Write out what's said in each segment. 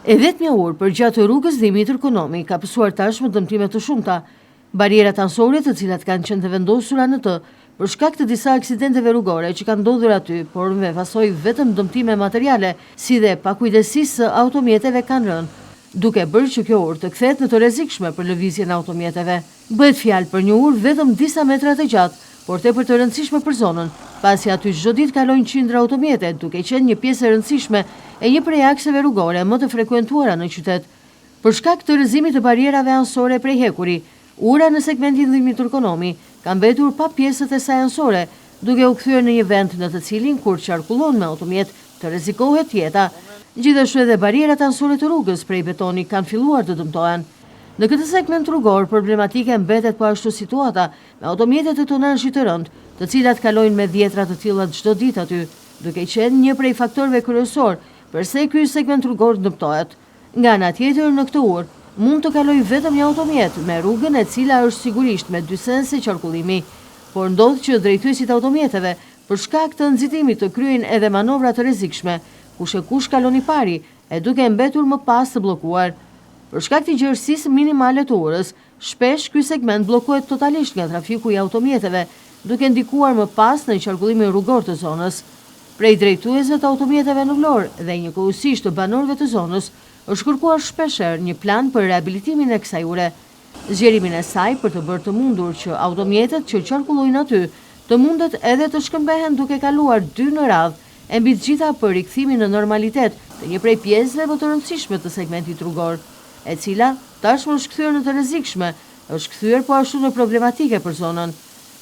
E vetmja urë për gjatë rrugës Dimitër Konomi ka pësuar tashmë dëmtime të shumta. Barierat ansore të cilat kanë qenë të vendosura në të për shkak të disa aksidenteve rrugore që kanë ndodhur aty, por me pasoj vetëm dëmtime materiale, si dhe pakujdesisë së automjeteve kanë rënë, duke bërë që kjo urë të kthehet në të rrezikshme për lëvizjen e automjeteve. Bëhet fjalë për një urë vetëm disa metra të gjatë, por tepër të rëndësishme për zonën, pasi aty çdo ditë kalojnë qindra automjete, duke qenë një pjesë e rëndësishme e një prej akseve rrugore më të frekuentuara në qytet. Për shkak të rrëzimit të barierave ansore prej hekuri, ura në segmentin Dimitër Konomi ka mbetur pa pjesët e saj ansore, duke u kthyer në një vend në të cilin kur qarkullon me automjet të rrezikohet jeta. Gjithashtu edhe barierat ansore të rrugës prej betoni kanë filluar të dëmtohen. Në këtë segment rrugor, problematike mbetet po ashtu situata me automjetet e tonazhit të rënd, të cilat kalojnë me dhjetra të tilla çdo ditë aty, duke qenë një prej faktorëve kryesor përse ky segment rrugor dëmtohet. Nga ana tjetër, në këtë urë mund të kalojë vetëm një automjet me rrugën e cila është sigurisht me dy sense qarkullimi, por ndodh që drejtuesit automjeteve për shkak të nxitimit të kryejnë edhe manovra të rrezikshme, kush e kush kalon i pari, e duke mbetur më pas të bllokuar. Për shkak të gjerësisë minimale të urës, shpesh ky segment bllokohet totalisht nga trafiku i automjeteve, duke ndikuar më pas në qarkullimin rrugor të zonës. Prej drejtuesve të automjeteve në Vlorë dhe njëkohësisht të banorëve të zonës, është kërkuar shpeshherë një plan për rehabilitimin e kësaj ure. Zgjerimin e saj për të bërë të mundur që automjetet që qarkullojnë aty të mundet edhe të shkëmbehen duke kaluar 2 në radhë, e mbi të gjitha për rikthimin në normalitet të një prej pjesëve më të rëndësishme të segmentit rrugor, e cila tashmë është kthyer në të rrezikshme, është kthyer po ashtu në problematike për zonën.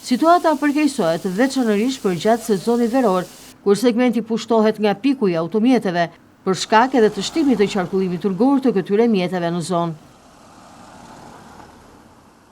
Situata përkeqësohet veçanërisht për gjatë sezonit veror, kur segmenti pushtohet nga piku i automjeteve, për shkak edhe të shtimit të qarkullimit rrugor të këtyre mjeteve në zonë.